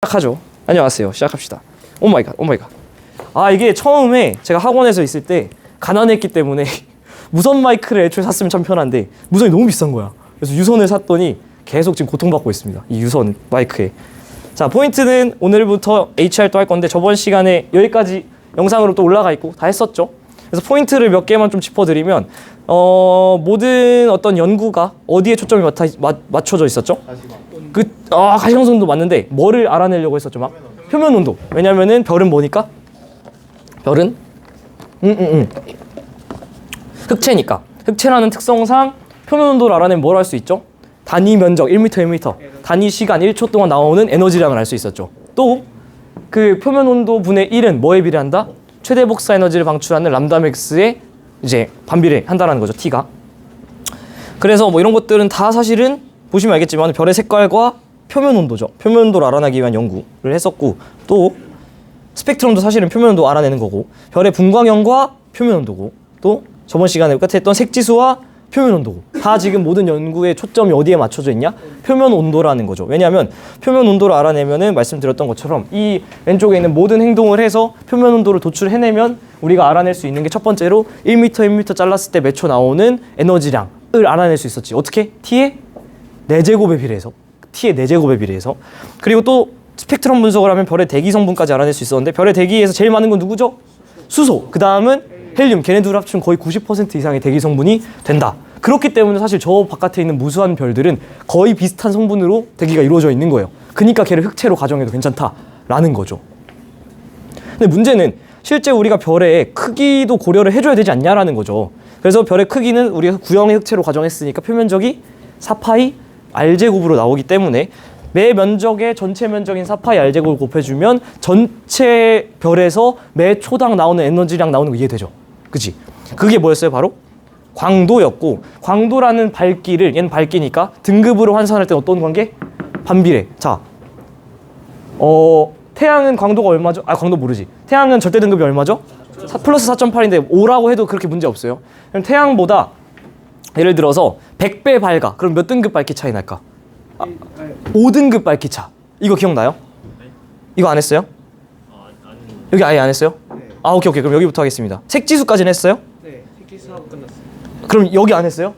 시작하죠. 안녕하세요. 시작합시다. 오 마이 갓, 오 마이 갓. 아, 이게 처음에 제가 학원에서 있을 때 가난했기 때문에 무선 마이크를 애초에 샀으면 참 편한데 무선이 너무 비싼 거야. 그래서 유선을 샀더니 계속 지금 고통받고 있습니다. 이 유선 마이크에. 자, 포인트는 오늘부터 HR도 할 건데 저번 시간에 여기까지 영상으로 또 올라가 있고 다 했었죠. 그래서 포인트를 몇 개만 좀 짚어드리면 모든 어떤 연구가 어디에 초점이 맞춰져 있었죠? 가시광선도 맞는데 뭐를 알아내려고 했었죠? 막 표면 온도. 왜냐면은 별은 뭐니까? 별은 흑체니까. 흑체라는 특성상 표면 온도를 알아내면 뭘 할 수 있죠? 단위 면적 1m 1m, 단위 시간 1초 동안 나오는 에너지량을 알 수 있었죠. 또 그 표면 온도 분의 1은 뭐에 비례한다? 최대 복사 에너지를 방출하는 람다 맥스에 이제 반비례한다라는 거죠, T가. 그래서 뭐 이런 것들은 다 사실은 보시면 알겠지만 별의 색깔과 표면 온도죠. 표면 온도를 알아내기 위한 연구를 했었고, 또 스펙트럼도 사실은 표면 온도 알아내는 거고, 별의 분광형과 표면 온도고, 또 저번 시간에 똑같이 했던 색지수와 표면 온도고, 다 지금 모든 연구의 초점이 어디에 맞춰져 있냐? 표면 온도라는 거죠. 왜냐하면 표면 온도를 알아내면은 말씀드렸던 것처럼 이 왼쪽에 있는 모든 행동을 해서 표면 온도를 도출해내면 우리가 알아낼 수 있는 게 첫 번째로 1m 1m 잘랐을 때 몇 초 나오는 에너지량을 알아낼 수 있었지. 어떻게? T의 4제곱에 비례해서. T의 4제곱에 비례해서. 그리고 또 스펙트럼 분석을 하면 별의 대기 성분까지 알아낼 수 있었는데, 별의 대기에서 제일 많은 건 누구죠? 수소. 그 다음은 헬륨. 걔네 둘 합치면 거의 90% 이상의 대기 성분이 된다. 그렇기 때문에 사실 저 바깥에 있는 무수한 별들은 거의 비슷한 성분으로 대기가 이루어져 있는 거예요. 그러니까 걔를 흑체로 가정해도 괜찮다라는 거죠. 근데 문제는 실제 우리가 별의 크기도 고려를 해줘야 되지 않냐라는 거죠. 그래서 별의 크기는 우리가 구형의 흑체로 가정했으니까 표면적이 4파이 R제곱으로 나오기 때문에 매 면적의 전체 면적인 4파이 R제곱을 곱해주면 전체 별에서 매 초당 나오는 에너지량 나오는 거 이해되죠? 그치? 그게 뭐였어요? 바로 광도였고, 광도라는 밝기를, 얘는 밝기니까 등급으로 환산할 때 어떤 관계? 반비례. 자, 태양은 광도가 얼마죠? 광도 모르지. 태양은 절대 등급이 얼마죠? 플러스 4.8인데 5라고 해도 그렇게 문제 없어요. 그럼 태양보다 예를 들어서 100배 밝아. 그럼 몇 등급 밝기 차이 날까? 5등급 밝기 차. 이거 기억나요? 이거 안 했어요? 여기 아예 안 했어요? 네. 오케이. 그럼 여기부터 하겠습니다. 색지수까지는 했어요? 네, 색지수하고 끝났어요. 그럼 여기 안 했어요?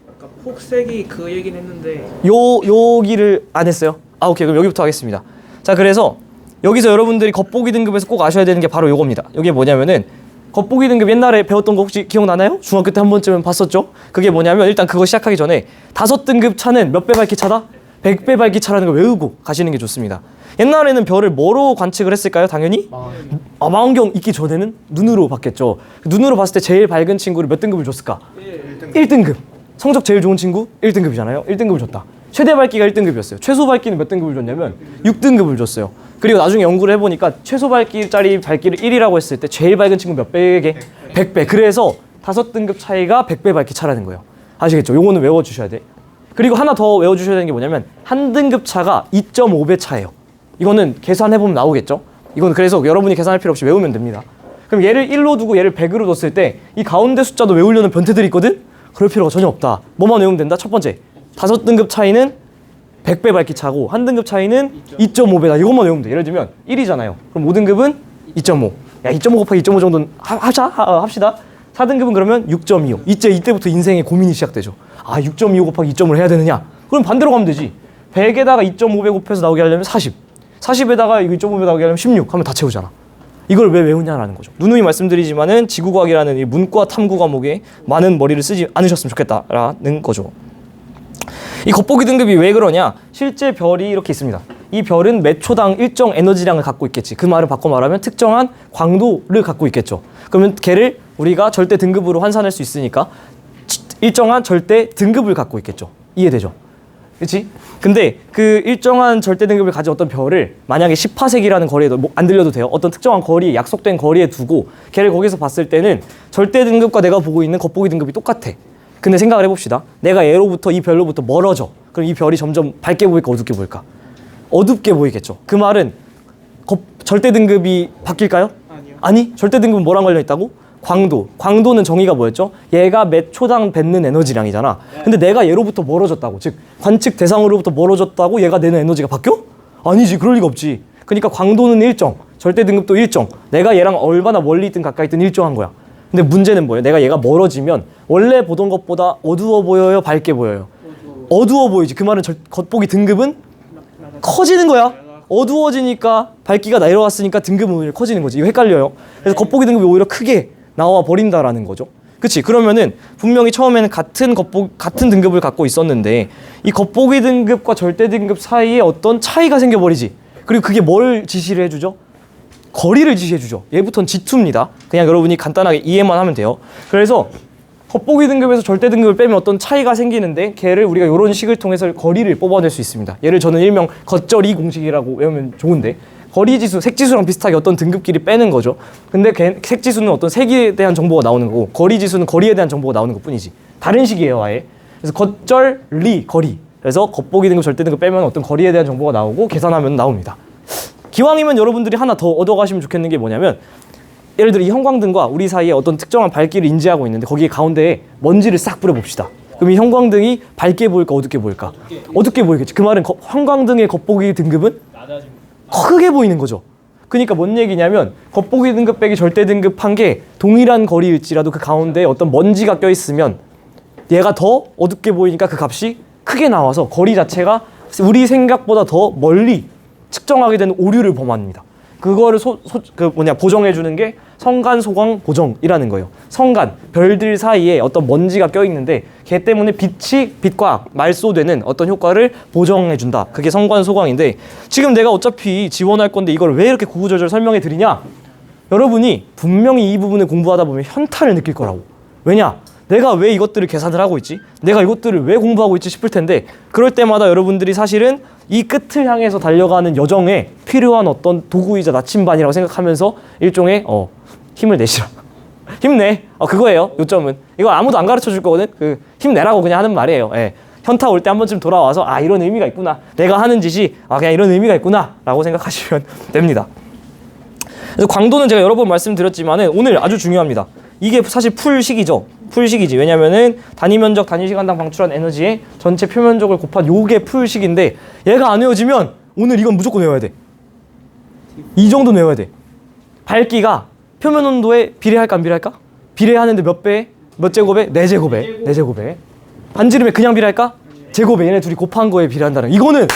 아까 폭색이 그 얘기는 했는데 여기를 안 했어요? 오케이. 그럼 여기부터 하겠습니다. 자, 그래서 여기서 여러분들이 겉보기 등급에서 꼭 아셔야 되는 게 바로 요겁니다. 이게 뭐냐면은 겉보기 등급 옛날에 배웠던 거 혹시 기억나나요? 중학교 때 한 번쯤은 봤었죠? 그게 뭐냐면 일단 그거 시작하기 전에 5등급 차는 몇 배 밝기 차다? 100배 밝기 차라는 걸 외우고 가시는 게 좋습니다. 옛날에는 별을 뭐로 관측을 했을까요? 당연히? 망원경 있기 전에는 눈으로 봤겠죠. 눈으로 봤을 때 제일 밝은 친구를 몇 등급을 줬을까? 1등급. 성적 제일 좋은 친구? 1등급이잖아요. 1등급을 줬다. 최대 밝기가 1등급이었어요. 최소 밝기는 몇 등급을 줬냐면 6등급을 줬어요. 그리고 나중에 연구를 해보니까 최소 밝기짜리 밝기를 1이라고 했을 때 제일 밝은 친구 몇 배게? 100배. 그래서 5등급 차이가 100배 밝기 차라는 거예요. 아시겠죠? 요거는 외워주셔야 돼. 그리고 하나 더 외워주셔야 되는 게 뭐냐면 한 등급 차가 2.5배 차예요. 이거는 계산해보면 나오겠죠? 이건 그래서 여러분이 계산할 필요 없이 외우면 됩니다. 그럼 얘를 1로 두고 얘를 100으로 뒀을 때 이 가운데 숫자도 외우려는 변태들이 있거든? 그럴 필요가 전혀 없다. 뭐만 외우면 된다? 첫 번째, 5등급 차이는 100배 밝기 차고 한 등급 차이는 2.5배다. 이것만 외우면 돼. 예를 들면 1이잖아요. 그럼 5등급은 2.5. 야, 2.5 곱하기 2.5 정도는 합시다. 4등급은 그러면 6.25. 이때부터 인생의 고민이 시작되죠. 6.25 곱하기 2.5를 해야 되느냐? 그럼 반대로 가면 되지. 100에다가 2.5배 곱해서 나오게 하려면 40. 40에다가 2.5배 나오게 하려면 16 하면 다 채우잖아. 이걸 왜 외우냐라는 거죠. 누누이 말씀드리지만은 지구과학이라는 이 문과 탐구 과목에 많은 머리를 쓰지 않으셨으면 좋겠다라는 거죠. 이 겉보기 등급이 왜 그러냐? 실제 별이 이렇게 있습니다. 이 별은 매 초당 일정 에너지량을 갖고 있겠지. 그 말을 바꿔 말하면 특정한 광도를 갖고 있겠죠. 그러면 걔를 우리가 절대 등급으로 환산할 수 있으니까 일정한 절대 등급을 갖고 있겠죠. 이해되죠? 그렇지? 근데 그 일정한 절대 등급을 가진 어떤 별을 만약에 10파세기라는 거리에 안 들려도 돼요. 어떤 특정한 거리에, 약속된 거리에 두고 걔를 거기서 봤을 때는 절대 등급과 내가 보고 있는 겉보기 등급이 똑같아. 근데 생각을 해봅시다. 내가 얘로부터 이 별로부터 멀어져. 그럼 이 별이 점점 밝게 보일까 어둡게 보일까? 어둡게 보이겠죠. 그 말은 절대 등급이 바뀔까요? 아니요. 아니, 절대 등급은 뭐랑 걸려 있다고? 광도. 광도는 정의가 뭐였죠? 얘가 몇 초당 뱉는 에너지량이잖아. 근데 내가 얘로부터 멀어졌다고. 즉 관측 대상으로부터 멀어졌다고 얘가 내는 에너지가 바뀌어? 아니지, 그럴 리가 없지. 그러니까 광도는 일정, 절대 등급도 일정. 내가 얘랑 얼마나 멀리 있든 가까이 있든 일정한 거야. 근데 문제는 뭐예요? 내가 얘가 멀어지면 원래 보던 것보다 어두워 보여요, 밝게 보여요? 어두워 보이지. 그 말은 겉보기 등급은 커지는 거야. 어두워지니까 밝기가 내려왔으니까 등급은 오히려 커지는 거지. 이거 헷갈려요. 그래서 겉보기 등급이 오히려 크게 나와 버린다라는 거죠. 그치? 그러면은 분명히 처음에는 같은 등급을 갖고 있었는데 이 겉보기 등급과 절대 등급 사이에 어떤 차이가 생겨버리지. 그리고 그게 뭘 지시를 해주죠? 거리를 지시해주죠. 얘부터는 G2입니다. 그냥 여러분이 간단하게 이해만 하면 돼요. 그래서 겉보기 등급에서 절대 등급을 빼면 어떤 차이가 생기는데 걔를 우리가 이런 식을 통해서 거리를 뽑아낼 수 있습니다. 얘를 저는 일명 겉절이 공식이라고 외우면 좋은데 거리지수, 색지수랑 비슷하게 어떤 등급끼리 빼는 거죠. 근데 색지수는 어떤 색에 대한 정보가 나오는 거고 거리지수는 거리에 대한 정보가 나오는 것 뿐이지. 다른 식이에요, 아예. 그래서 겉절리, 거리. 그래서 겉보기 등급, 절대 등급 빼면 어떤 거리에 대한 정보가 나오고 계산하면 나옵니다. 기왕이면 여러분들이 하나 더 얻어가시면 좋겠는 게 뭐냐면 예를 들어 이 형광등과 우리 사이에 어떤 특정한 밝기를 인지하고 있는데 거기에 가운데에 먼지를 싹 뿌려봅시다. 그럼 이 형광등이 밝게 보일까 어둡게 보일까? 어둡게 보이겠지. 그 말은 형광등의 겉보기 등급은 크게 보이는 거죠. 그러니까 뭔 얘기냐면 겉보기 등급 빼기 절대 등급 한 게 동일한 거리일지라도 그 가운데에 어떤 먼지가 껴있으면 얘가 더 어둡게 보이니까 그 값이 크게 나와서 거리 자체가 우리 생각보다 더 멀리 측정하게 되는 오류를 범합니다. 그거를 보정해주는 게 성간, 소광, 보정이라는 거예요. 성간, 별들 사이에 어떤 먼지가 껴있는데 걔 때문에 빛과 말소되는 어떤 효과를 보정해준다. 그게 성간, 소광인데 지금 내가 어차피 지원할 건데 이걸 왜 이렇게 구구절절 설명해 드리냐? 여러분이 분명히 이 부분을 공부하다 보면 현타를 느낄 거라고. 왜냐? 내가 왜 이것들을 계산을 하고 있지? 내가 이것들을 왜 공부하고 있지 싶을 텐데 그럴 때마다 여러분들이 사실은 이 끝을 향해서 달려가는 여정에 필요한 어떤 도구이자 나침반이라고 생각하면서 일종의 힘을 내시라. 힘내. 그거예요. 요점은. 이거 아무도 안 가르쳐 줄 거거든. 힘내라고 그냥 하는 말이에요. 예. 현타 올 때 한 번쯤 돌아와서 이런 의미가 있구나. 내가 하는 짓이 그냥 이런 의미가 있구나 라고 생각하시면 됩니다. 그래서 광도는 제가 여러 번 말씀드렸지만은 오늘 아주 중요합니다. 이게 사실 풀식이죠. 풀식이지. 왜냐면은 단위 면적, 단위 시간당 방출한 에너지의 전체 표면적을 곱한 요게 풀식인데 얘가 안 외워지면 오늘 이건 무조건 외워야 돼. 이 정도는 외워야 돼. 밝기가 표면 온도에 비례할까 안 비례할까? 비례하는데 몇 배? 몇 제곱에? 4제곱에. 4제곱에. 반지름에 그냥 비례할까? 제곱에. 얘네 둘이 곱한 거에 비례한다는 거. 이거는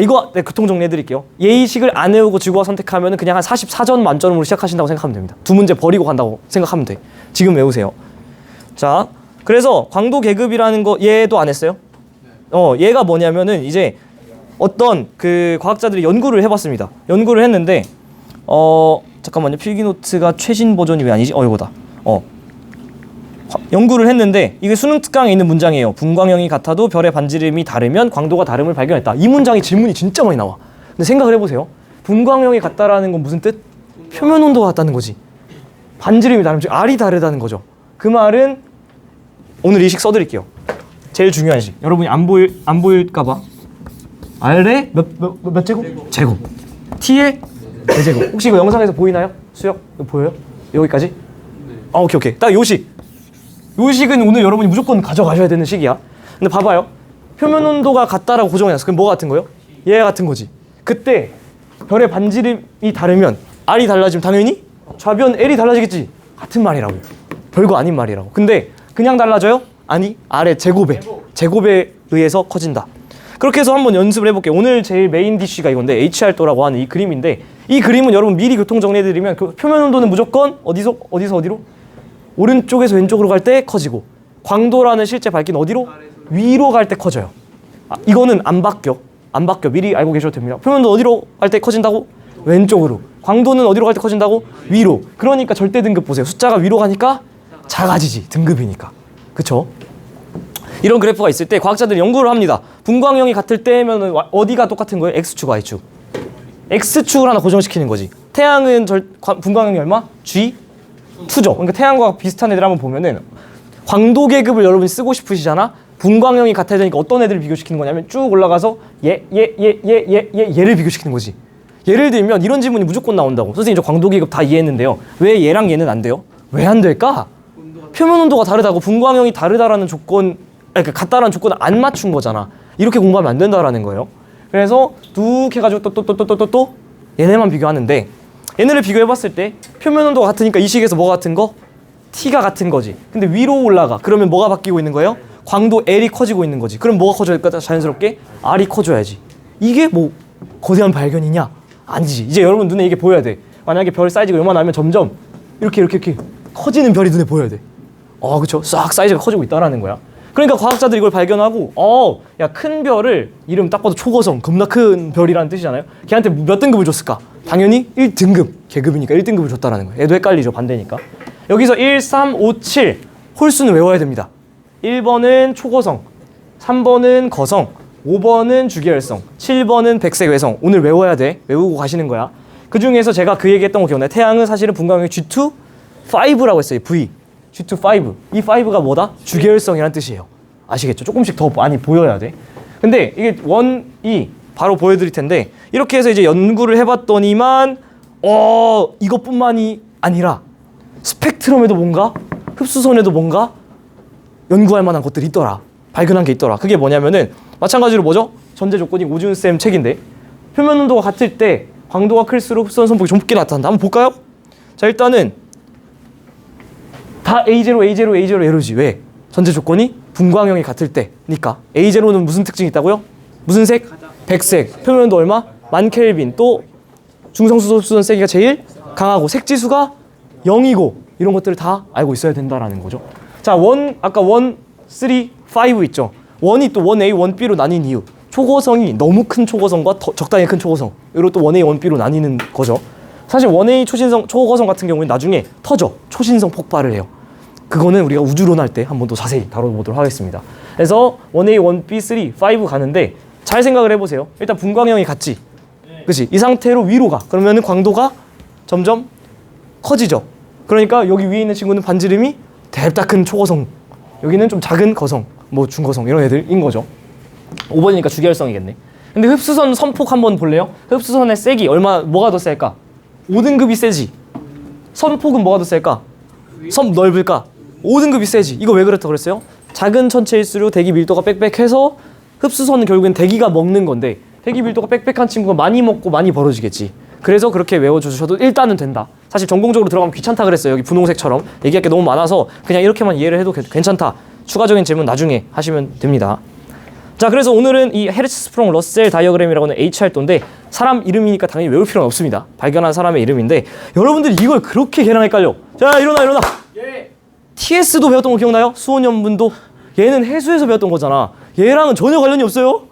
이거 교통 정리해 드릴게요. 예의식을 안 외우고 지구와 선택하면 그냥 한 44점 만점으로 시작하신다고 생각하면 됩니다. 두 문제 버리고 간다고 생각하면 돼. 지금 외우세요. 자, 그래서 광도 계급이라는 거 얘도 안 했어요? 얘가 뭐냐면은 이제 어떤 그 과학자들이 연구를 해봤습니다. 연구를 했는데 잠깐만요. 필기노트가 최신 버전이 왜 아니지? 이거다. 연구를 했는데 이게 수능 특강에 있는 문장이에요. 분광형이 같아도 별의 반지름이 다르면 광도가 다름을 발견했다. 이 문장이 질문이 진짜 많이 나와. 근데 생각을 해보세요. 분광형이 같다라는 건 무슨 뜻? 표면 온도가 같다는 거지. 반지름이 다르면 R이 다르다는 거죠. 그 말은 오늘 이 식 써드릴게요. 제일 중요한 식. 여러분이 안 보일까봐. R에 몇 제곱? 제곱. T에 4제곱. 혹시 이거 영상에서 보이나요? 수혁? 이거 보여요? 여기까지? 오케이. 딱 요 식. 요 식은 오늘 여러분이 무조건 가져가셔야 되는 식이야. 근데 봐봐요. 표면 온도가 같다라고 고정해놨어. 그럼 뭐가 같은 거예요? 얘 같은 거지. 그때 별의 반지름이 다르면 R이 달라지면 당연히 좌변 L이 달라지겠지. 같은 말이라고요. 별거 아닌 말이라고. 근데 그냥 달라져요? 아니, R의 제곱에 의해서 커진다. 그렇게 해서 한번 연습을 해볼게요. 오늘 제일 메인 디쉬가 이건데 HR도라고 하는 이 그림인데 이 그림은 여러분 미리 교통 정리해드리면 그 표면 온도는 무조건 어디서 어디로? 오른쪽에서 왼쪽으로 갈 때 커지고 광도라는 실제 밝기는 어디로? 위로 갈 때 커져요. 이거는 안 바뀌어. 미리 알고 계셔도 됩니다. 표면도 어디로 갈 때 커진다고? 왼쪽으로. 광도는 어디로 갈 때 커진다고? 위로. 그러니까 절대 등급 보세요. 숫자가 위로 가니까 작아지지. 등급이니까. 그쵸? 이런 그래프가 있을 때 과학자들이 연구를 합니다. 분광형이 같을 때면 어디가 똑같은 거예요? X축, Y축. X축을 하나 고정시키는 거지. 태양은 분광형이 얼마? G2죠. 그러니까 태양과 비슷한 애들 한번 보면은 광도 계급을 여러분이 쓰고 싶으시잖아. 분광형이 같아야 되니까 어떤 애들을 비교시키는 거냐면 쭉 올라가서 얘를 비교시키는 거지. 예를 들면 이런 질문이 무조건 나온다고. 선생님 저 광도 계급 다 이해했는데요. 왜 얘랑 얘는 안 돼요? 왜 안 될까? 표면 온도가 다르다고 분광형이 다르다라는 조건, 그러니까 같다라는 조건을 안 맞춘 거잖아. 이렇게 공부하면 안 된다라는 거예요. 그래서 뚝 해가지고 또 얘네만 비교하는데 얘네를 비교해봤을 때 표면 온도가 같으니까 이 식에서 뭐가 같은 거? T가 같은 거지. 근데 위로 올라가. 그러면 뭐가 바뀌고 있는 거예요? 광도 L이 커지고 있는 거지. 그럼 뭐가 커져야 될까? 자연스럽게 R이 커져야지. 이게 뭐 거대한 발견이냐? 아니지. 이제 여러분 눈에 이게 보여야 돼. 만약에 별 사이즈가 요만하면 점점 이렇게 커지는 별이 눈에 보여야 돼. 그쵸? 싹 사이즈가 커지고 있다라는 거야. 그러니까 과학자들이 이걸 발견하고 야, 큰 별을 이름 딱 봐도 초고성, 겁나 큰 별이라는 뜻이잖아요. 걔한테 몇 등급을 줬을까? 당연히 1등급, 계급이니까 1등급을 줬다라는 거예요. 얘도 헷갈리죠, 반대니까. 여기서 1, 3, 5, 7 홀수는 외워야 됩니다. 1번은 초고성, 3번은 거성, 5번은 주계열성, 7번은 백색외성. 오늘 외워야 돼. 외우고 가시는 거야. 그 중에서 제가 그 얘기했던 거 기억나요? 태양은 사실은 분광형이 G2, 5라고 했어요. V. G2, 5. 이 5가 뭐다? 주계열성이라는 뜻이에요. 아시겠죠? 조금씩 더 많이 보여야 돼. 근데 이게 1, 2 바로 보여드릴 텐데 이렇게 해서 이제 연구를 해봤더니만 이것뿐만이 아니라 스펙트럼에도 뭔가 흡수선에도 뭔가 연구할 만한 것들이 있더라. 발견한 게 있더라. 그게 뭐냐면은 마찬가지로 뭐죠? 전제 조건이 오준쌤 책인데 표면 온도가 같을 때 광도가 클수록 흡수선 선폭이 좁게 나타난다. 한번 볼까요? 자, 일단은 다 A0, A0, A0, A로지. 왜? 전제 조건이 분광형이 같을 때니까. A0는 무슨 특징이 있다고요? 무슨 색? 백색. 표면 온도 얼마? 1000켈빈. 또 중성수소 흡수선 세기가 제일 강하고 색지수가 0이고 이런 것들을 다 알고 있어야 된다라는 거죠. 자, 아까 1, 3, 5 있죠. 1이 또 1A, 1B로 나뉜 이유. 초고성이 너무 큰 초고성과 적당히 큰 초고성. 이로 또 1A, 1B로 나뉘는 거죠. 사실 1A 초고성 같은 경우는 나중에 터져. 초신성 폭발을 해요. 그거는 우리가 우주론 할 때 한 번 더 자세히 다뤄보도록 하겠습니다. 그래서 1A, 1B, 3, 5 가는데 잘 생각을 해보세요. 일단 분광형이 같지. 그치? 이 상태로 위로 가. 그러면 광도가 점점 커지죠. 그러니까 여기 위에 있는 친구는 반지름이 대박 큰 초고성, 여기는 좀 작은 거성, 뭐 중거성 이런 애들인 거죠. 5번이니까 주계열성이겠네. 근데 흡수선 선폭 한번 볼래요? 흡수선의 세기 뭐가 더 셀까? 5등급이 세지. 선폭은 뭐가 더 셀까? 선 넓을까? 5등급이 세지. 이거 왜 그렇다고 그랬어요? 작은 천체일수록 대기 밀도가 빽빽해서 흡수선은 결국엔 대기가 먹는 건데 대기 밀도가 빽빽한 친구가 많이 먹고 많이 벌어지겠지. 그래서 그렇게 외워주셔도 일단은 된다. 사실 전공적으로 들어가면 귀찮다 그랬어요. 여기 분홍색처럼 얘기할 게 너무 많아서 그냥 이렇게만 이해를 해도 괜찮다. 추가적인 질문 나중에 하시면 됩니다. 자, 그래서 오늘은 이 헤르츠스프롱 러셀 다이어그램이라고는 HR도인데 사람 이름이니까 당연히 외울 필요는 없습니다. 발견한 사람의 이름인데 여러분들이 이걸 그렇게 걔랑 헷갈려. 자, 일어나. TS도 배웠던 거 기억나요? 수온연분도. 얘는 해수에서 배웠던 거잖아. 얘랑은 전혀 관련이 없어요.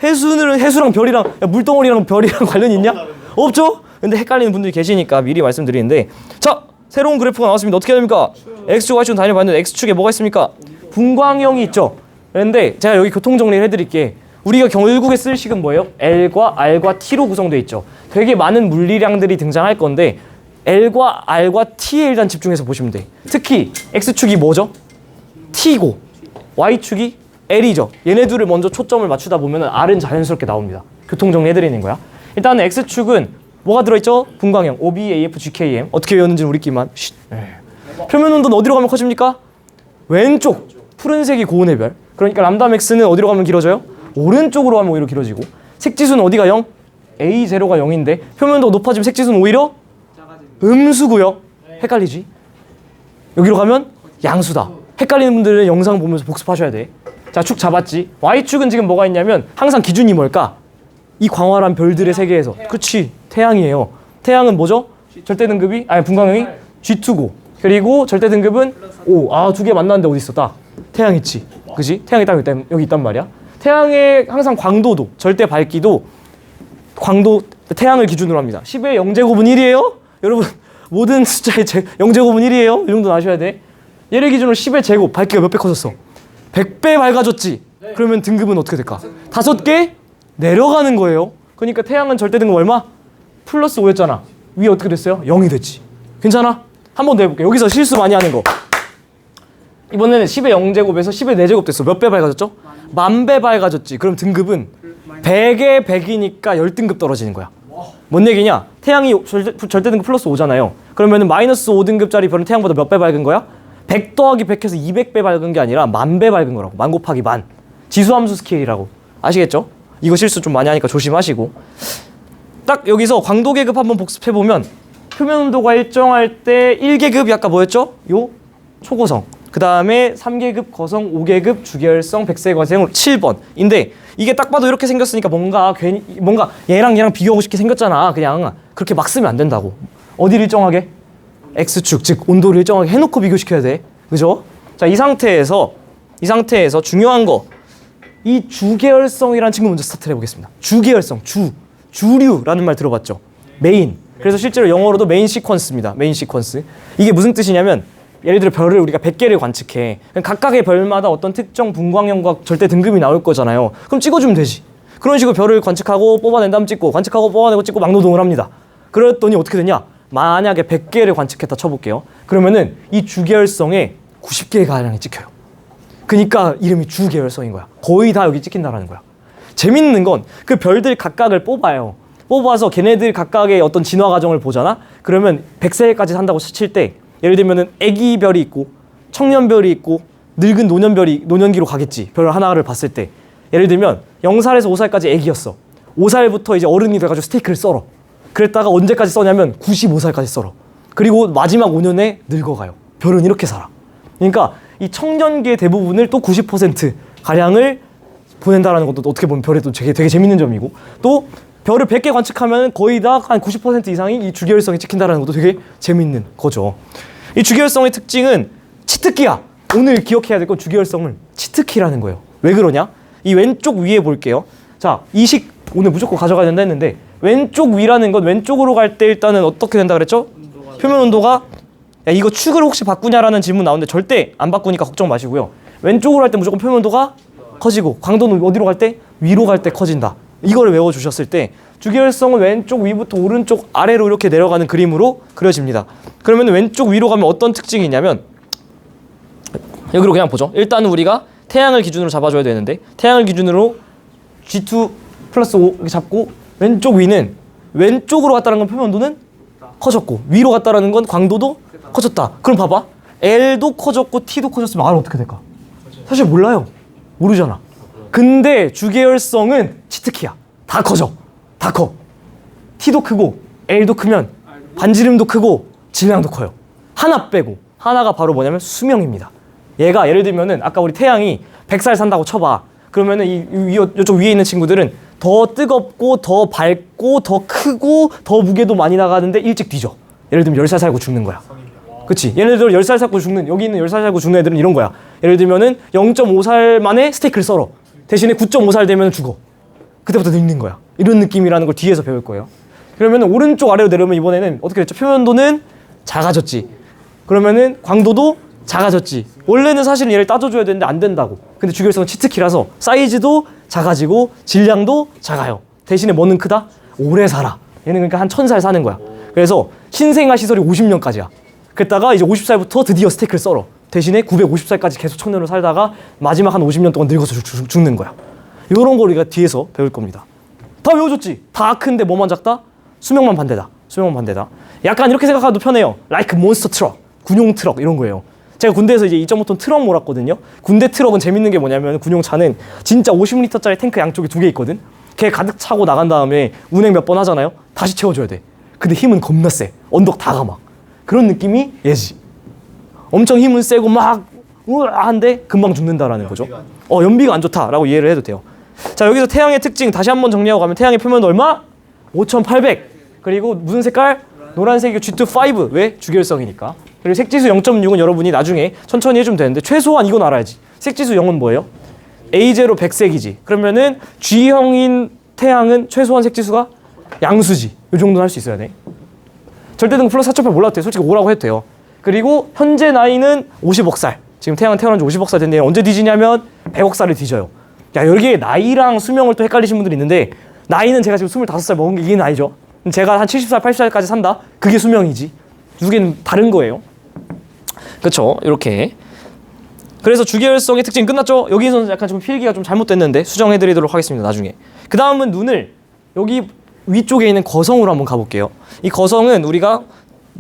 해수랑 별이랑 물덩어리랑 별이랑 관련이 있냐? 없죠? 근데 헷갈리는 분들이 계시니까 미리 말씀드리는데, 자, 새로운 그래프가 나왔습니다. 어떻게 해야 됩니까? X축, Y축 다녀봤는데 X축에 뭐가 있습니까? 분광형이 있죠. 그런데 제가 여기 교통 정리를 해드릴게. 우리가 결국에 쓸 식은 뭐예요? L과 R과 T로 구성되어 있죠. 되게 많은 물리량들이 등장할 건데 L과 R과 T에 일단 집중해서 보시면 돼. 특히 X축이 뭐죠? T고 Y축이 L이죠. 얘네들을 먼저 초점을 맞추다 보면 R은 자연스럽게 나옵니다. 교통 정리해드리는 거야. 일단 X축은 뭐가 들어있죠? 분광형 OB, AF, GKM. 어떻게 외웠는지는 우리끼리만. 표면 온도는 어디로 가면 커집니까? 왼쪽 푸른색이 고온의 별. 그러니까 람다 맥스는 어디로 가면 길어져요? 오른쪽으로 가면 오히려 길어지고. 색지수는 어디가 0? A0가 0인데 표면 온도가 높아지면 색지수는 오히려 음수고요. 헷갈리지? 여기로 가면 양수다. 헷갈리는 분들은 영상 보면서 복습하셔야 돼. 자, 축 잡았지. Y축은 지금 뭐가 있냐면 항상 기준이 뭘까? 이 광활한 별들의 세계에서. 그치, 태양이에요. 태양은 뭐죠? 절대 등급이 분광형이 G2고 그리고 절대 등급은 5. 두 개 만났는데 어디 있어? 딱 태양 있지. 그지? 태양이 딱 여기 있단 말이야. 태양의 항상 광도도 절대 밝기도 태양을 기준으로 합니다. 10의 0제곱은 1이에요? 여러분 모든 숫자의 0제곱은 1이에요? 이 정도는 아셔야 돼. 얘를 기준으로 10의 제곱 밝기가 몇 배 커졌어? 100배 밝아졌지? 그러면 등급은 어떻게 될까? 5개 내려가는 거예요. 그러니까 태양은 절대 등급 얼마? 플러스 5였잖아. 위에 어떻게 됐어요? 0이 됐지. 괜찮아? 한 번 더 해볼게. 여기서 실수 많이 하는 거. 이번에는 10의 0제곱에서 10의 4제곱 됐어. 몇 배 밝아졌죠? 10,000배 밝아졌지. 그럼 등급은 100의 100이니까 10등급 떨어지는 거야. 뭔 얘기냐? 태양이 절대 등급 플러스 5잖아요. 그러면 마이너스 5등급짜리 별은 태양보다 몇 배 밝은 거야? 100 더하기 100 해서 200배 밝은 게 아니라 10,000배 밝은 거라고. 1000 곱하기 1000. 지수함수 스케일이라고. 아시겠죠? 이거 실수 좀 많이 하니까 조심하시고. 딱 여기서 광도 계급 한번 복습해 보면 표면 온도가 일정할 때 1계급이 아까 뭐였죠? 요 초고성. 그 다음에 3계급 거성, 5계급 주계열성, 백색거성 7번인데 이게 딱 봐도 이렇게 생겼으니까 뭔가 괜히 뭔가 얘랑 비교하고 싶게 생겼잖아. 그냥 그렇게 막 쓰면 안 된다고. 어디를 일정하게? X축, 즉 온도를 일정하게 해놓고 비교시켜야 돼. 그죠? 자, 이 상태에서 중요한 거, 이 주계열성이라는 친구 먼저 스타트를 해보겠습니다. 주계열성, 주류라는 말 들어봤죠? 메인. 그래서 실제로 영어로도 메인 시퀀스입니다. 메인 시퀀스. 이게 무슨 뜻이냐면 예를 들어 별을 우리가 100개를 관측해. 각각의 별마다 어떤 특정 분광형과 절대 등급이 나올 거잖아요. 그럼 찍어주면 되지. 그런 식으로 별을 관측하고 뽑아낸 다음 찍고, 관측하고 뽑아내고 찍고 막노동을 합니다. 그랬더니 어떻게 되냐? 만약에 100개를 관측했다 쳐볼게요. 그러면은 이 주계열성에 90개가량이 찍혀요. 그러니까 이름이 주계열성인 거야. 거의 다 여기 찍힌다라는 거야. 재밌는 건 그 별들 각각을 뽑아요. 뽑아서 걔네들 각각의 어떤 진화 과정을 보잖아? 그러면 100세까지 산다고 칠 때 예를 들면은 애기 별이 있고 청년별이 있고 늙은 노년별이 노년기로 가겠지. 별 하나를 봤을 때. 예를 들면 0살에서 5살까지 애기였어. 5살부터 이제 어른이 돼가지고 스테이크를 썰어. 그랬다가 언제까지 써냐면 95살까지 썰어. 그리고 마지막 5년에 늙어가요. 별은 이렇게 살아. 그러니까 이 청년기의 대부분을 또 90% 가량을 보낸다라는 것도 어떻게 보면 별에 또 되게 재밌는 점이고, 또 별을 100개 관측하면 거의 다 한 90% 이상이 이 주계열성이 찍힌다라는 것도 되게 재밌는 거죠. 이 주계열성의 특징은 치트키야. 오늘 기억해야 될 건 주계열성을 치트키라는 거예요. 왜 그러냐? 이 왼쪽 위에 볼게요. 자, 이 식 오늘 무조건 가져가야 된다 했는데 왼쪽 위라는 건 왼쪽으로 갈 때 일단은 어떻게 된다 그랬죠? 표면 온도가, 야, 이거 축을 혹시 바꾸냐라는 질문 나오는데 절대 안 바꾸니까 걱정 마시고요. 왼쪽으로 할 때 무조건 표면 온도가 커지고, 광도는 어디로 갈 때? 위로 갈 때 커진다. 이거를 외워주셨을 때 주계열성은 왼쪽 위부터 오른쪽 아래로 이렇게 내려가는 그림으로 그려집니다. 그러면 왼쪽 위로 가면 어떤 특징이 있냐면, 여기로 그냥 보죠. 일단은 우리가 태양을 기준으로 잡아줘야 되는데 태양을 기준으로 G2 플러스 5 이렇게 잡고, 왼쪽 위는 왼쪽으로 갔다는 건 표면 온도는 커졌고 위로 갔다라는 건 광도도 커졌다. 그럼 봐봐. L도 커졌고 T도 커졌으면 R은 어떻게 될까? 사실 몰라요. 모르잖아. 근데 주계열성은 치트키야. 다 커져. 다 커. T도 크고 L도 크면 반지름도 크고 질량도 커요. 하나 빼고. 하나가 바로 뭐냐면 수명입니다. 얘가 예를 들면은 아까 우리 태양이 100살 산다고 쳐봐. 그러면은 이쪽 위에 있는 친구들은 더 뜨겁고 더 밝고 더 크고 더 무게도 많이 나가는데 일찍 뒤져. 예를 들면 10살 살고 죽는 거야. 그치? 예를 들어 10살 살고 죽는, 여기 있는 10살 살고 죽는 애들은 이런 거야. 예를 들면은 0.5살 만에 스테이크를 썰어. 대신에 9.5살 되면 죽어. 그때부터 늙는 거야. 이런 느낌이라는 걸 뒤에서 배울 거예요. 그러면은 오른쪽 아래로 내려오면 이번에는 어떻게 됐죠? 표면도는 작아졌지. 그러면은 광도도 작아졌지. 원래는 사실은 얘를 따져줘야 되는데 안 된다고. 근데 주계열성은 치트키라서 사이즈도 작아지고 질량도 작아요. 대신에 뭐는 크다? 오래 살아. 얘는 그러니까 한 1000살 사는 거야. 그래서 신생아 시설이 50년까지야. 그랬다가 이제 50살부터 드디어 스테이크를 썰어. 대신에 950살까지 계속 청년으로 살다가 마지막 한 50년 동안 늙어서 죽는 거야. 이런 걸 우리가 뒤에서 배울 겁니다. 다 외워줬지? 다 큰데 뭐만 작다? 수명만 반대다. 수명만 반대다. 약간 이렇게 생각하도 편해요. like 몬스터 트럭, 군용 트럭 이런 거예요. 제가 군대에서 이제 2.5톤 트럭 몰았거든요. 군대 트럭은 재밌는 게 뭐냐면 군용차는 진짜 50리터짜리 탱크 양쪽에 2개 있거든. 걔 가득 차고 나간 다음에 운행 몇 번 하잖아요. 다시 채워줘야 돼. 근데 힘은 겁나 세. 언덕 다 가 막. 그런 느낌이 얘지. 엄청 힘은 세고 막 우아한데 금방 죽는다라는 거죠. 연비가 안 좋다라고 이해를 해도 돼요. 자, 여기서 태양의 특징 다시 한번 정리하고 가면 태양의 표면도 얼마? 5800. 그리고 무슨 색깔? 노란색이 G2-5. 왜? 주계열성이니까. 그리고 색지수 0.6은 여러분이 나중에 천천히 해주면 되는데 최소한 이건 알아야지. 색지수 0은 뭐예요? A0 100색이지. 그러면은 G형인 태양은 최소한 색지수가 양수지. 이 정도는 할 수 있어야 돼. 절대등급 플러스 4.8 몰라도 돼. 솔직히 5라고 해도 돼요. 그리고 현재 나이는 50억 살. 지금 태양은 태어난 지 50억 살 됐는데 언제 뒤지냐면 100억 살을 뒤져요. 야, 여기에 나이랑 수명을 또 헷갈리신 분들이 있는데, 나이는 제가 지금 25살 먹은 게 이게 나이죠. 제가 한 70살, 80살까지 산다? 그게 수명이지. 두 개는 다른 거예요. 그렇죠? 이렇게. 그래서 주계열성의 특징 끝났죠? 여기서는 약간 좀 필기가 좀 잘못됐는데 수정해드리도록 하겠습니다. 나중에. 그 다음은 눈을 여기 위쪽에 있는 거성으로 한번 가볼게요. 이 거성은 우리가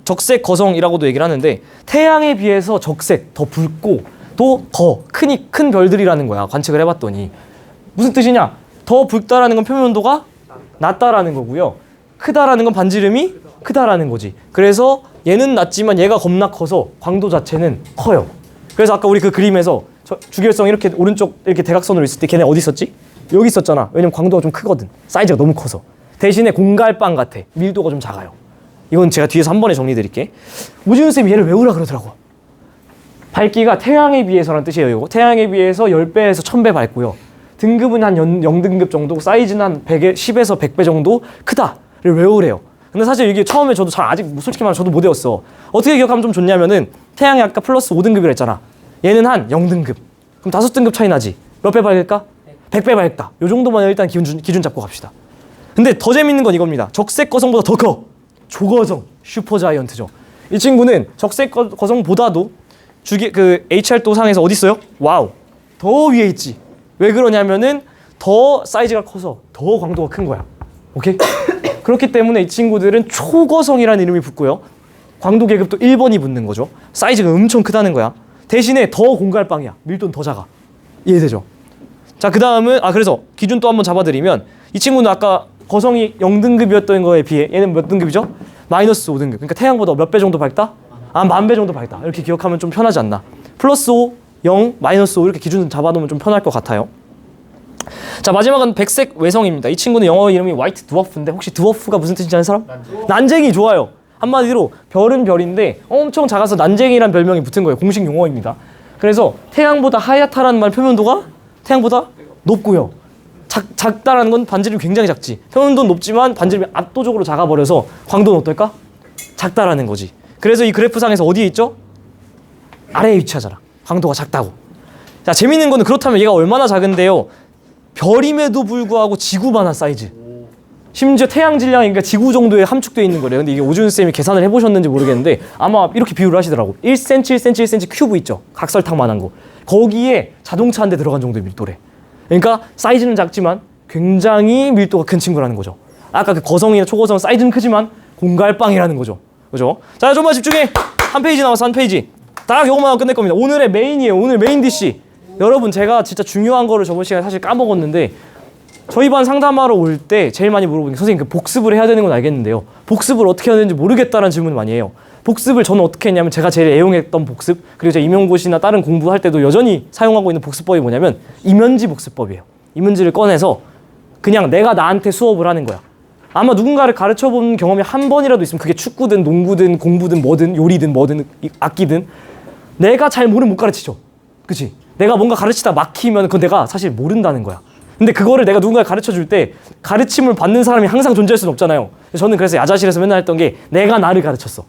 적색 거성이라고도 얘기를 하는데 태양에 비해서 적색, 더 붉고 또 더 큰 별들이라는 거야. 관측을 해봤더니. 무슨 뜻이냐? 더 붉다라는 건 표면 온도가 낮다라는 거고요. 크다라는 건 반지름이 크다라는 거지. 그래서 얘는 낮지만 얘가 겁나 커서 광도 자체는 커요. 그래서 아까 우리 그 그림에서 주기율성 이렇게 오른쪽 이렇게 대각선으로 있을 때 걔네 어디 있었지? 여기 있었잖아. 왜냐면 광도가 좀 크거든. 사이즈가 너무 커서. 대신에 공갈빵 같아. 밀도가 좀 작아요. 이건 제가 뒤에서 한 번에 정리해드릴게. 오지훈 쌤이 얘를 외우라 그러더라고. 밝기가 태양에 비해서라는 뜻이에요. 이거 태양에 비해서 10배에서 1000배 밝고요. 등급은 한 0등급 정도, 사이즈는 한 10에서 100배 정도 크다를 외우래요. 근데 사실 이게 처음에 저도 잘 아직 솔직히 말하면 저도 못 외웠어. 어떻게 기억하면 좀 좋냐면은 태양이 아까 플러스 5등급이라 했잖아. 얘는 한 0등급. 그럼 5등급 차이 나지. 몇 배 밝을까? 100배 밝다. 요 정도만 일단 기준 잡고 갑시다. 근데 더 재밌는 건 이겁니다. 적색 거성보다 더 커. 조거성, 슈퍼자이언트죠. 이 친구는 적색 거성보다도 그 HR도 상에서 어디 있어요? 와우, 더 위에 있지. 왜 그러냐면은 더 사이즈가 커서 더 광도가 큰 거야. 오케이? 그렇기 때문에 이 친구들은 초거성이라는 이름이 붙고요. 광도 계급도 1번이 붙는 거죠. 사이즈가 엄청 크다는 거야. 대신에 더 공갈빵이야. 밀도는 더 작아. 이해되죠? 자, 그 다음은 그래서 기준 또 한번 잡아드리면 이 친구는 아까 거성이 0등급이었던 거에 비해 얘는 몇 등급이죠? 마이너스 5등급. 그러니까 태양보다 몇 배 정도 밝다? 10,000배 정도 밝다. 이렇게 기억하면 좀 편하지 않나? 플러스 5, 0, 마이너스 5 이렇게 기준 잡아놓으면 좀 편할 것 같아요. 자, 마지막은 백색 외성입니다. 이 친구는 영어 이름이 화이트 드워프인데 혹시 드워프가 무슨 뜻인지 아는 사람? 난쟁이 좋아요. 한마디로 별은 별인데 엄청 작아서 난쟁이란 별명이 붙은 거예요. 공식 용어입니다. 그래서 태양보다 하얗다라는 말 표면도가 태양보다 높고요. 작다라는 건 반지름이 굉장히 작지. 표면도는 높지만 반지름이 압도적으로 작아버려서 광도는 어떨까? 작다라는 거지. 그래서 이 그래프상에서 어디에 있죠? 아래에 위치하잖아. 광도가 작다고. 자, 재밌는 거는 그렇다면 얘가 얼마나 작은데요. 별임에도 불구하고 지구만한 사이즈. 심지어 태양 질량이 그러니까 지구 정도에 함축되어 있는 거래요. 근데 이게 오준 쌤이 계산을 해보셨는지 모르겠는데 아마 이렇게 비유를 하시더라고. 1cm, 1cm, 1cm 큐브 있죠. 각설탕만한 거. 거기에 자동차 한 대 들어간 정도의 밀도래. 그러니까 사이즈는 작지만 굉장히 밀도가 큰 친구라는 거죠. 아까 그 거성이나 초거성 사이즈는 크지만 공갈빵이라는 거죠. 그죠? 자, 좀만 집중해. 한 페이지 남았어, 한 페이지. 딱 요것만 하고 끝낼 겁니다. 오늘의 메인이에요. 오늘 메인 DC. 여러분, 제가 진짜 중요한 거를 저번 시간에 사실 까먹었는데 저희 반 상담하러 올 때 제일 많이 물어보는 게 선생님 그 복습을 해야 되는 건 알겠는데요. 복습을 어떻게 해야 되는지 모르겠다는 질문을 많이 해요. 복습을 저는 어떻게 했냐면 제가 제일 애용했던 복습, 그리고 제가 임용고시나 다른 공부할 때도 여전히 사용하고 있는 복습법이 뭐냐면 이면지 복습법이에요. 이면지를 꺼내서 그냥 내가 나한테 수업을 하는 거야. 아마 누군가를 가르쳐본 경험이 한 번이라도 있으면 그게 축구든 농구든 공부든 뭐든 요리든 뭐든 악기든 내가 잘 모르면 못 가르치죠. 그치? 내가 뭔가 가르치다 막히면 그건 내가 사실 모른다는 거야. 근데 그거를 내가 누군가를 가르쳐줄 때 가르침을 받는 사람이 항상 존재할 수는 없잖아요. 저는 그래서 야자실에서 맨날 했던 게 내가 나를 가르쳤어.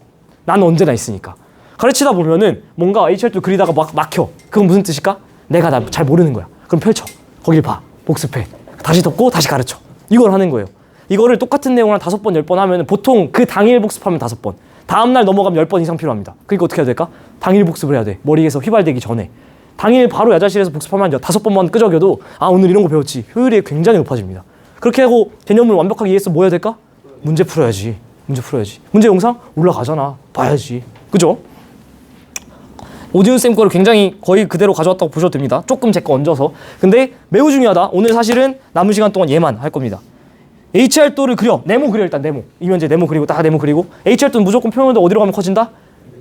나는 언제나 있으니까. 가르치다 보면은 뭔가 HR도 그리다가 막혀. 그건 무슨 뜻일까? 내가 나 잘 모르는 거야. 그럼 펼쳐. 거길 봐. 복습해. 다시 덮고 다시 가르쳐. 이걸 하는 거예요. 이거를 똑같은 내용을 한 5번, 10번 하면 보통 그 당일 복습하면 5번. 다음날 넘어가면 10번 이상 필요합니다. 그러니까 어떻게 해야 될까? 당일 복습을 해야 돼. 머리에서 휘발되기 전에. 당일 바로 야자실에서 복습하면 5번만 끄적여도 오늘 이런 거 배웠지. 효율이 굉장히 높아집니다. 그렇게 하고 개념을 완벽하게 이해해서 뭐 해야 될까? 문제 풀어야지. 문제 영상 올라가잖아. 봐야지. 그죠? 오디온 쌤 거를 굉장히 거의 그대로 가져왔다고 보셔도 됩니다. 조금 제 거 얹어서. 근데 매우 중요하다. 오늘 사실은 남은 시간 동안 얘만 할 겁니다. HR도를 그려. 네모 그려 일단 네모. 이면제 네모 그리고 딱 네모 그리고 HR도는 무조건 표면도 어디로 가면 커진다?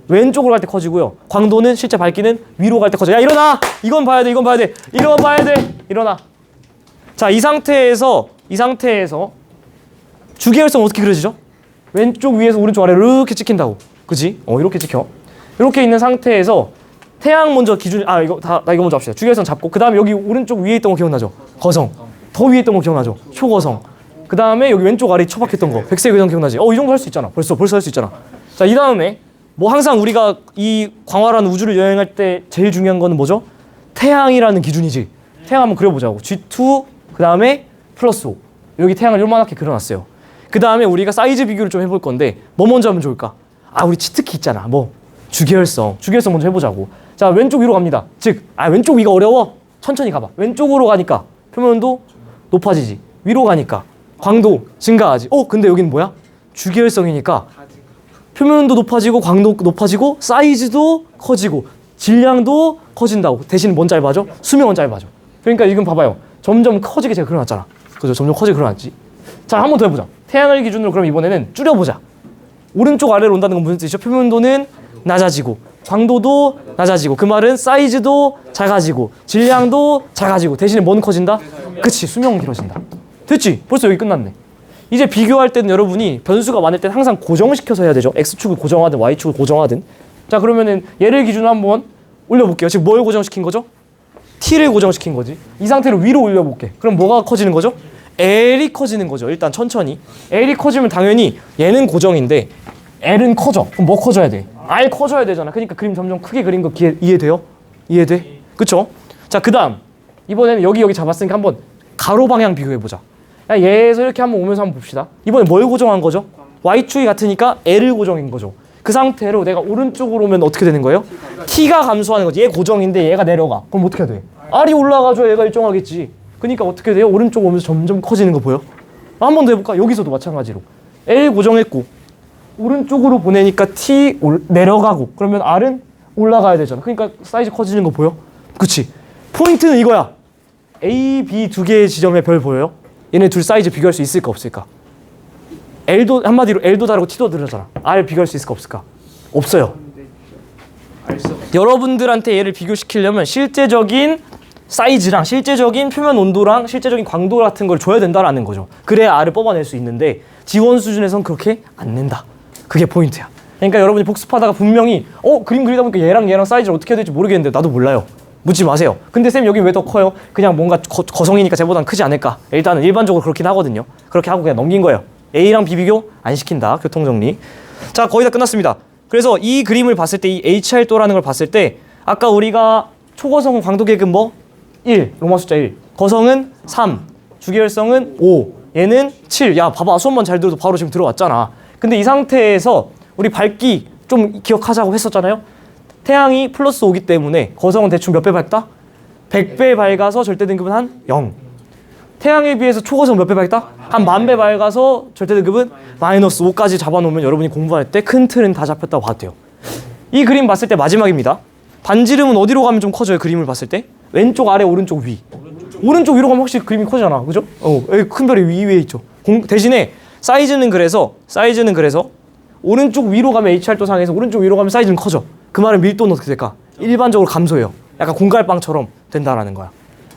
왼쪽으로 갈 때 커지고요. 광도는 실제 밝기는 위로 갈 때 커져. 야, 일어나! 이건 봐야 돼. 이건 봐야 돼. 이건 봐야 돼. 일어나. 자, 이 상태에서 주계열성 어떻게 그려지죠? 왼쪽 위에서 오른쪽 아래로 이렇게 찍힌다고. 그지? 이렇게 찍혀. 이렇게 있는 상태에서 태양 먼저 기준 나 이거 먼저 합시다. 주계열성 잡고 그다음에 여기 오른쪽 위에 있던 거 기억나죠? 거성. 더 위에 있던 거 기억나죠? 초거성. 그다음에 여기 왼쪽 아래 처박혔던 거. 백색 외성 기억나지? 이 정도 할 수 있잖아. 벌써 할 수 있잖아. 자, 이 다음에 뭐 항상 우리가 이 광활한 우주를 여행할 때 제일 중요한 거는 뭐죠? 태양이라는 기준이지. 태양 한번 그려보자고. G2 그 다음에 플러스 5. 여기 태양을 요만하게 그려놨어요. 그 다음에 우리가 사이즈 비교를 좀 해볼 건데 뭐 먼저 하면 좋을까? 우리 치트키 있잖아. 주계열성 먼저 해보자고. 자, 왼쪽 위로 갑니다. 즉 왼쪽 위가 어려워? 천천히 가봐. 왼쪽으로 가니까 표면도 높아지지. 위로 가니까 광도 증가하지. 근데 여기는 뭐야? 주계열성이니까 표면도 높아지고 광도 높아지고 사이즈도 커지고 질량도 커진다고. 대신 뭔 짧아져? 수명은 짧아져. 그러니까 이건 봐봐요. 점점 커지게 제가 그려놨잖아. 그죠? 점점 커지고 그러지. 자, 한 번 더 해보자. 태양을 기준으로 그럼 이번에는 줄여보자. 오른쪽 아래로 온다는 건 무슨 뜻이죠? 표면도는 낮아지고 광도도 낮아지고 그 말은 사이즈도 작아지고 질량도 작아지고 대신에 뭐는 커진다? 그치, 수명은 길어진다. 됐지? 벌써 여기 끝났네. 이제 비교할 때는 여러분이 변수가 많을 땐 항상 고정시켜서 해야 되죠. X축을 고정하든 Y축을 고정하든. 자, 그러면은 얘를 기준으로 한번 올려볼게요. 지금 뭘 고정시킨 거죠? T를 고정시킨 거지. 이 상태로 위로 올려볼게. 그럼 뭐가 커지는 거죠? L이 커지는 거죠. 일단 천천히. L이 커지면 당연히 얘는 고정인데 L은 커져. 그럼 뭐 커져야 돼? R 커져야 되잖아. 그러니까 그림 점점 크게 그린 거 이해돼요? 이해돼? 그쵸? 자, 그 다음 이번에는 여기 잡았으니까 한번 가로 방향 비교해보자. 야, 얘에서 이렇게 한번 오면서 한번 봅시다. 이번에 뭘 고정한 거죠? Y축이 같으니까 L을 고정인 거죠. 그 상태로 내가 오른쪽으로 오면 어떻게 되는 거예요? T가 감소하는 거지. 얘 고정인데 얘가 내려가. 그럼 어떻게 해야 돼? R이 올라가줘. 얘가 일정하겠지. 그러니까 어떻게 돼요? 오른쪽 오면서 점점 커지는 거 보여? 한 번 더 해볼까? 여기서도 마찬가지로 L 고정했고 오른쪽으로 보내니까 T 내려가고 그러면 R은 올라가야 되잖아. 그러니까 사이즈 커지는 거 보여? 그치? 포인트는 이거야. A, B 두 개의 지점에 별 보여요? 얘네 둘 사이즈 비교할 수 있을까 없을까? L도 한마디로 L도 다르고 T도 다르잖아. R 비교할 수 있을까 없을까? 없어요. 여러분들한테 얘를 비교시키려면 실제적인 사이즈랑 실제적인 표면 온도랑 실제적인 광도 같은 걸 줘야 된다라는 거죠. 그래야 R을 뽑아낼 수 있는데 지원 수준에선 그렇게 안 낸다. 그게 포인트야. 그러니까 여러분이 복습하다가 분명히 그림 그리다 보니까 얘랑 사이즈를 어떻게 해야 될지 모르겠는데 나도 몰라요. 묻지 마세요. 근데 쌤 여기 왜 더 커요? 그냥 뭔가 거성이니까 쟤보단 크지 않을까? 일단은 일반적으로 그렇긴 하거든요. 그렇게 하고 그냥 넘긴 거예요. A랑 B 비교 안 시킨다. 교통정리. 자, 거의 다 끝났습니다. 그래서 이 그림을 봤을 때 이 HR도라는 걸 봤을 때 아까 우리가 초거성 광도 계급 뭐? 1, 로마 숫자 1. 거성은 3, 주계열성은 5, 얘는 7. 야, 봐봐. 수업만 잘 들어도 바로 지금 들어왔잖아. 근데 이 상태에서 우리 밝기 좀 기억하자고 했었잖아요. 태양이 플러스 5기 때문에 거성은 대충 몇 배 밝다? 100배 밝아서 절대 등급은 한 0. 태양에 비해서 초거성 몇 배 밝다? 한 10,000배 밝아서 절대 등급은 마이너스 5까지 잡아놓으면 여러분이 공부할 때 큰 틀은 다 잡혔다고 봐도 돼요. 이 그림 봤을 때 마지막입니다. 반지름은 어디로 가면 좀 커져요? 그림을 봤을 때? 왼쪽 아래 오른쪽 위. 오른쪽 위로 가면 확실히 그림이 커지잖아. 그죠? 여기 큰 별이 위에 있죠. 대신에 사이즈는 그래서 오른쪽 위로 가면 HR도 상에서 오른쪽 위로 가면 사이즈는 커져. 그 말은 밀도는 어떻게 될까? 일반적으로 감소해요. 약간 공갈빵처럼 된다라는 거야.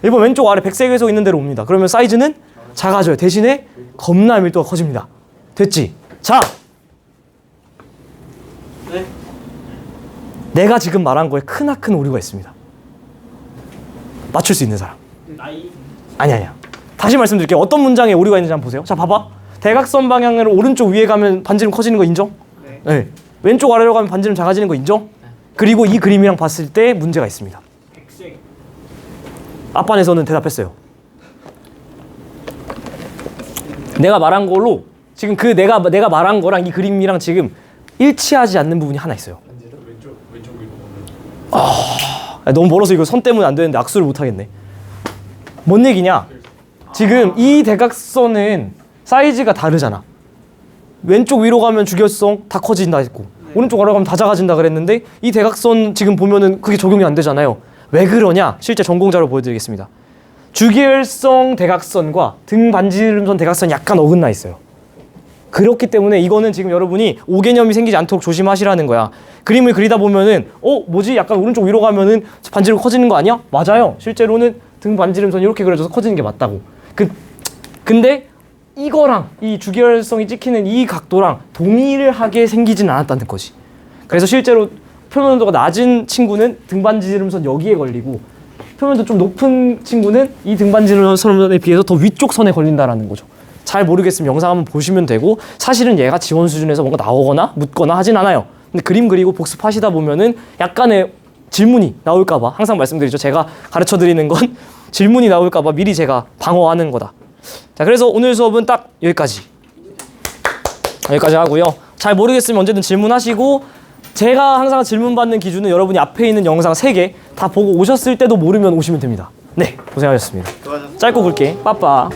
일본 왼쪽 아래 백색에서 있는 대로 옵니다. 그러면 사이즈는 작아져요. 대신에 겁나 밀도가 커집니다. 됐지? 자! 네. 내가 지금 말한 거에 크나큰 오류가 있습니다. 맞출 수 있는 사람. 아니야. 다시 말씀드릴게요. 어떤 문장에 오류가 있는지 한번 보세요. 자, 봐봐. 대각선 방향으로 오른쪽 위에 가면 반지름 커지는 거 인정? 네. 왼쪽 아래로 가면 반지름 작아지는 거 인정? 그리고 이 그림이랑 봤을 때 문제가 있습니다. 앞반에서는 대답했어요. 내가 말한 걸로 지금 그 내가 말한 거랑 이 그림이랑 지금 일치하지 않는 부분이 하나 있어요. 너무 멀어서 이거 선 때문에 안 되는데 악수를 못 하겠네. 뭔 얘기냐? 지금 이 대각선은 사이즈가 다르잖아. 왼쪽 위로 가면 주결성 다 커진다 했고 오른쪽 아래로 가면 다 작아진다 그랬는데 이 대각선 지금 보면은 그게 적용이 안 되잖아요. 왜 그러냐? 실제 전공자로 보여드리겠습니다. 주계열성 대각선과 등 반지름선 대각선이 약간 어긋나 있어요. 그렇기 때문에 이거는 지금 여러분이 오개념이 생기지 않도록 조심하시라는 거야. 그림을 그리다 보면은 뭐지? 약간 오른쪽 위로 가면은 반지름 커지는 거 아니야? 맞아요. 실제로는 등 반지름선이 이렇게 그려져서 커지는 게 맞다고. 근데 이거랑 이 주계열성이 찍히는 이 각도랑 동일하게 생기진 않았다는 거지. 그래서 실제로 표면온도가 낮은 친구는 등반지름선 여기에 걸리고 표면도 좀 높은 친구는 이 등반지름선에 비해서 더 위쪽 선에 걸린다라는 거죠. 잘 모르겠으면 영상 한번 보시면 되고 사실은 얘가 지원 수준에서 뭔가 나오거나 묻거나 하진 않아요. 근데 그림 그리고 복습하시다 보면은 약간의 질문이 나올까 봐 항상 말씀드리죠. 제가 가르쳐 드리는 건 질문이 나올까 봐 미리 제가 방어하는 거다. 자, 그래서 오늘 수업은 딱 여기까지 하고요. 잘 모르겠으면 언제든 질문하시고 제가 항상 질문 받는 기준은 여러분이 앞에 있는 영상 3개 다 보고 오셨을 때도 모르면 오시면 됩니다. 네, 고생하셨습니다. 짧고 굵게 빠빠.